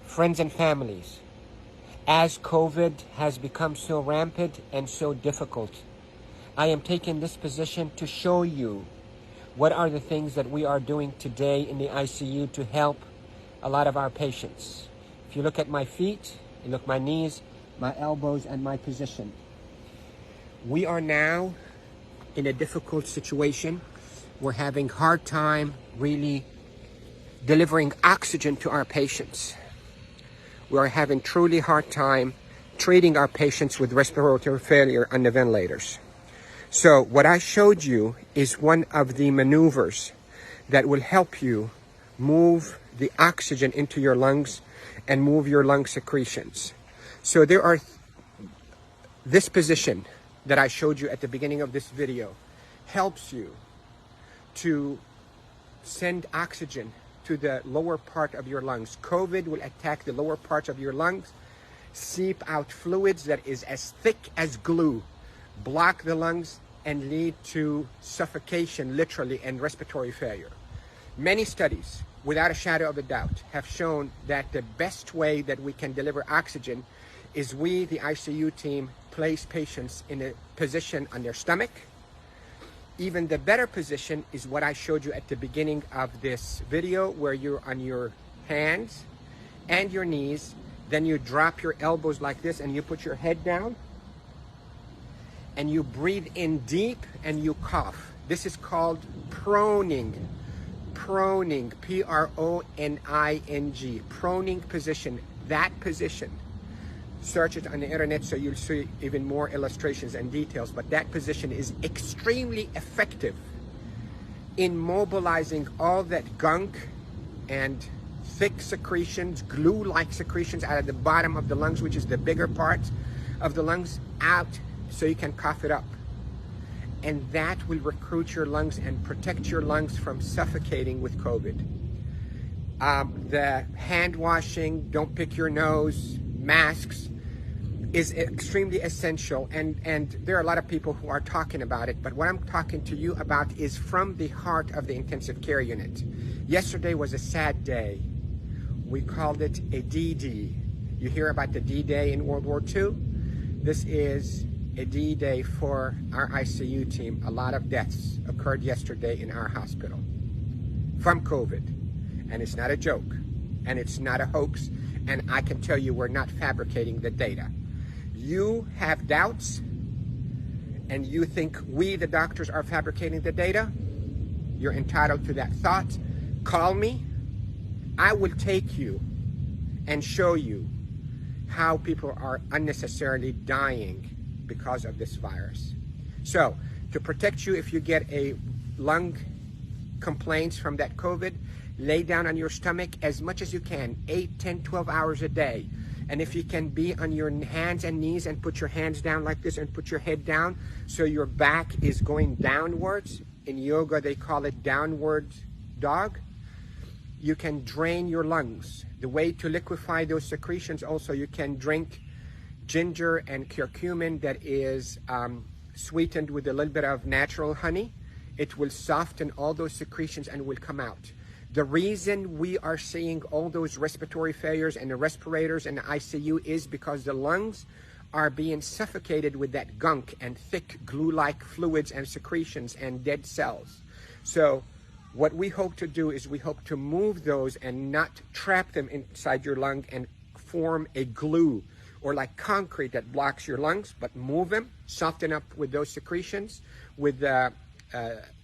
Friends and families, as COVID has become so rampant and so difficult, I am taking this position to show you what are the things that we are doing today in the ICU to help a lot of our patients. If you look at my feet, you look at my knees, my elbows, and my position. We are now in a difficult situation. We're having hard time really delivering oxygen to our patients. We are having truly hard time treating our patients with respiratory failure on the ventilators. So what I showed you is one of the maneuvers that will help you move the oxygen into your lungs and move your lung secretions. So there are this position that I showed you at the beginning of this video helps you to send oxygen to the lower part of your lungs. COVID will attack the lower parts of your lungs, seep out fluids that is as thick as glue, block the lungs, and lead to suffocation, literally, and respiratory failure. Many studies, without a shadow of a doubt, have shown that the best way that we can deliver oxygen is we, the ICU team, place patients in a position on their stomach. Even the better position is what I showed you at the beginning of this video, where you're on your hands and your knees, then you drop your elbows like this and you put your head down and you breathe in deep and you cough. This is called proning. Proning, P-R-O-N-I-N-G, proning position. That position, search it on the internet so you'll see even more illustrations and details, but that position is extremely effective in mobilizing all that gunk and thick secretions, glue-like secretions out of the bottom of the lungs, which is the bigger part of the lungs, out so you can cough it up. And that will recruit your lungs and protect your lungs from suffocating with COVID. The hand washing, don't pick your nose, masks, is extremely essential, and there are a lot of people who are talking about it, but what I'm talking to you about is from the heart of the intensive care unit. Yesterday was a sad day. We called it a D-Day. You hear about the D-Day in World War II? This is a D-Day for our ICU team. A lot of deaths occurred yesterday in our hospital from COVID, and it's not a joke, and it's not a hoax, and I can tell you we're not fabricating the data. You have doubts and you think we, the doctors, are fabricating the data. You're entitled to that thought. Call me. I will take you and show you how people are unnecessarily dying because of this virus. So, to protect you if you get a lung complaints from that COVID, lay down on your stomach as much as you can, 8, 10, 12 hours a day. And if you can be on your hands and knees and put your hands down like this and put your head down so your back is going downwards. In yoga, they call it downward dog. You can drain your lungs. The way to liquefy those secretions also, you can drink ginger and curcumin that is sweetened with a little bit of natural honey. It will soften all those secretions and will come out. The reason we are seeing all those respiratory failures and the respirators and the ICU is because the lungs are being suffocated with that gunk and thick glue-like fluids and secretions and dead cells. So what we hope to do is we hope to move those and not trap them inside your lung and form a glue or like concrete that blocks your lungs, but move them, soften up with those secretions with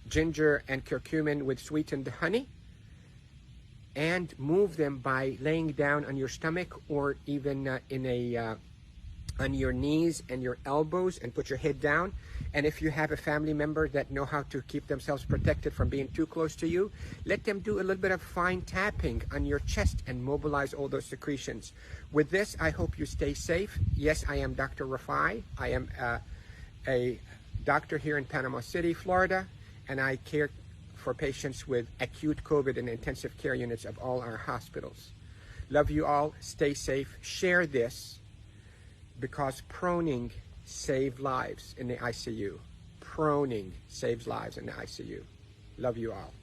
ginger and curcumin with sweetened honey, and move them by laying down on your stomach or even on your knees and your elbows and put your head down. And if you have a family member that know how to keep themselves protected from being too close to you, let them do a little bit of fine tapping on your chest and mobilize all those secretions. With this, I hope you stay safe. Yes, I am Dr. Rafai. I am a doctor here in Panama City, Florida, and I care for patients with acute COVID in intensive care units of all our hospitals. Love you all. Stay safe. Share this because proning saves lives in the ICU. proning saves lives in the ICU. Love you all.